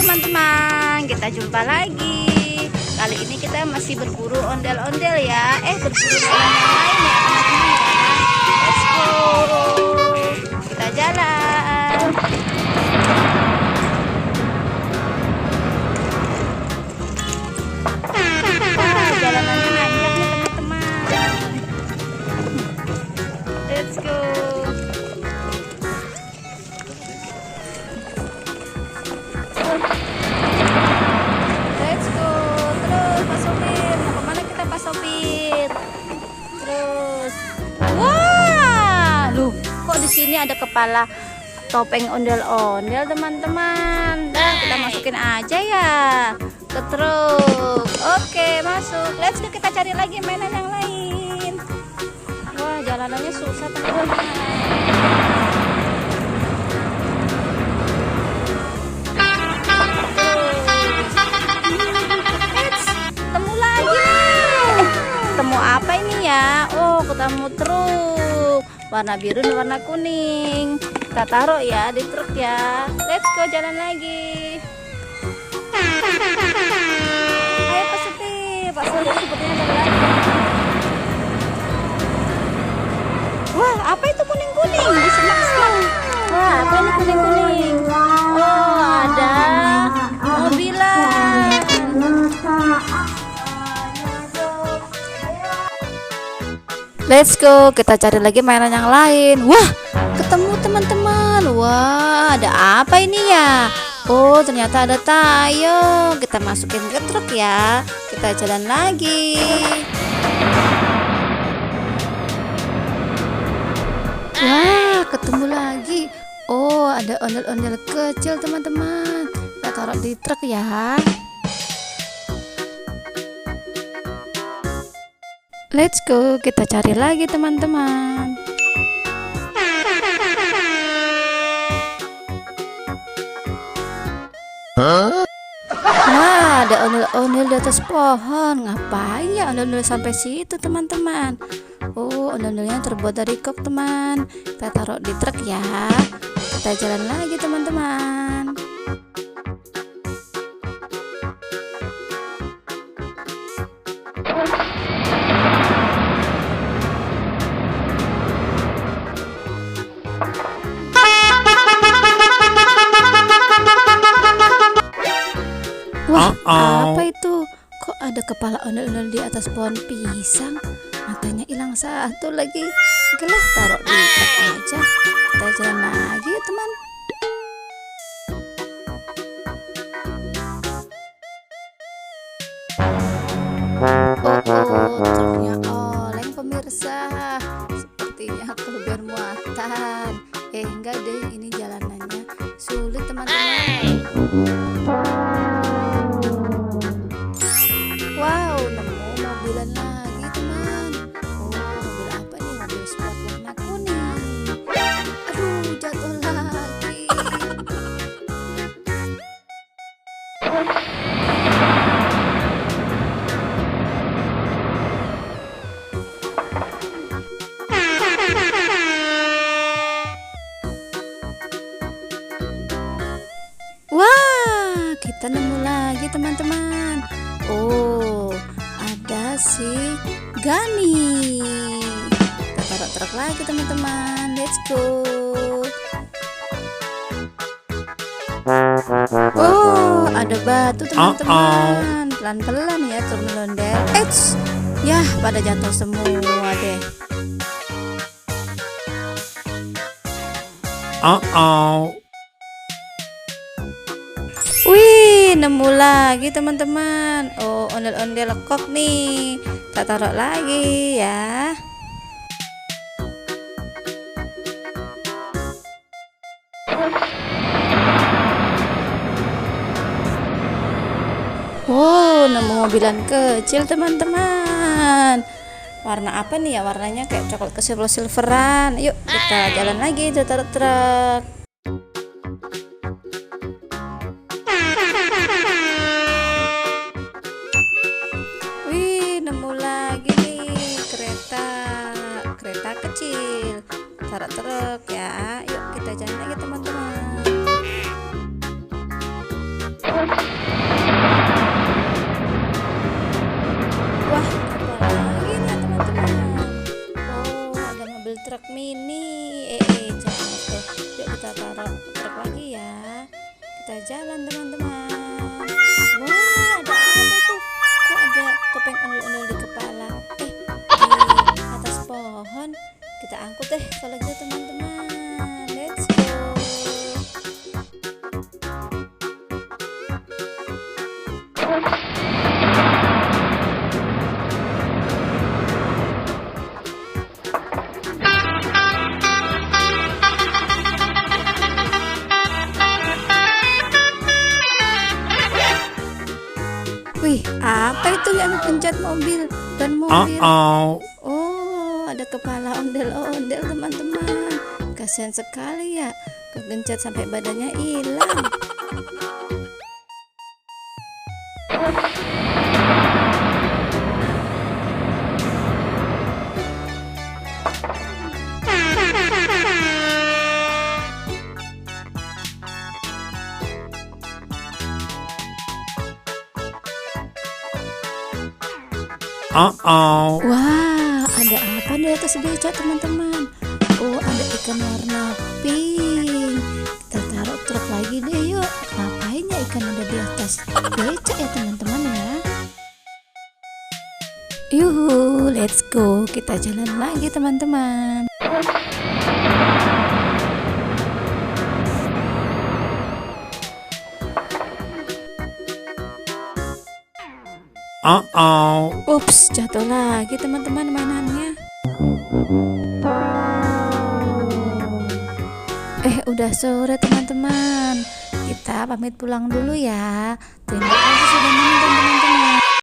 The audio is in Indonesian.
teman-teman, kita jumpa lagi. Kali ini kita masih berburu ondel-ondel ya. Berburu mainan yang lain ya teman-teman ya. Let's go. Kita jalan. Wah, jalanannya nanjak nih teman-teman. Let's go. Let's go. Terus Pak Sopir, mau kemana kita Pak Sopir? Terus, wah, loh, kok di sini ada kepala topeng ondel-ondel teman-teman. Dah, kita masukin aja ya ke truk. Oke, masuk. Let's go, kita cari lagi mainan yang lain. Wah, jalanannya susah teman-teman. Ketemu apa ini ya? Oh, ketemu truk warna biru dan warna kuning. Kita taruh ya di truk ya. Let's go, jalan lagi. Ayo Pak Supir, Pak Supir sepertinya ada lagi. Wah, apa itu kuning-kuning? Disemak-semak. Wah, apa ini kuning-kuning? Oh, ada mobilan. Let's go, kita cari lagi mainan yang lain. Wah, ketemu teman-teman. Wah, ada apa ini ya? Oh, ternyata ada tayo. Kita masukin ke truk ya. Kita jalan lagi. Wah, ketemu lagi. Oh, ada ondel-ondel kecil teman-teman. Kita taruh di truk ya. Let's go, kita cari lagi teman-teman. Wah, ada ondel-ondel di atas pohon. Ngapain ya ondel-ondel sampai situ teman-teman? Oh, ondel-ondelnya terbuat dari kok teman. Kita taruh di truk ya. Kita jalan lagi teman-teman. Wah, apa itu? Kok ada kepala ondel-ondel di atas pohon pisang? Matanya hilang satu lagi. Oke lah, taruh di truk aja. Kita jalan lagi ya teman. Truknya oleng pemirsa. Sepertinya kelebihan muatan. Enggak deh, ini jalanannya sulit teman-teman. Wow, nemu mobilan lagi teman. Oh, mobil apa nih? Mobil sport warna kuning. Aduh, jatuh lagi. Wah, kita nemu lagi teman-teman. Oh, ada si Gani. Kita taruh truk lagi teman-teman. Let's go. Oh, ada batu teman-teman. Pelan-pelan ya turun ondel. Yah, pada jatuh semua deh. Wih, nemu lagi teman-teman. Oh, ondel-ondel kok nih. Kita taruh lagi ya. Wow, nemu mobilan kecil teman-teman. Warna apa nih ya? Warnanya kayak coklat kesilver-silveran. Yuk, kita jalan lagi di truk. Wih, nemu lagi nih kereta kecil. Taruh truk ya. Yuk, kita jalan lagi teman-teman. Wah, apa lagi nih teman-teman? Oh, ada mobil truk mini. Jatuh. Yuk kita taruh truk lagi ya. Kita jalan teman-teman. Wah, ada apa tuh? Kok ada topeng ondel-ondel di kepala? Di atas pohon. Kita angkut deh kalau gitu teman-teman. Let's go. Wih, apa itu yang pencet mobil? Ban mobil. Oh, ada kepala ondel-ondel teman-teman. Kasihan sekali ya, kegencet sampai badannya hilang. Wah, ada apa di atas becak teman-teman? Oh, ada ikan warna pink. Kita taruh truk lagi deh yuk. Ngapain ya ikan ada di atas becak ya teman-teman ya? Yuhu, let's go. Kita jalan lagi teman-teman. Ups, jatuh lagi teman-teman mainannya. Udah sore teman-teman. Kita pamit pulang dulu ya. Terima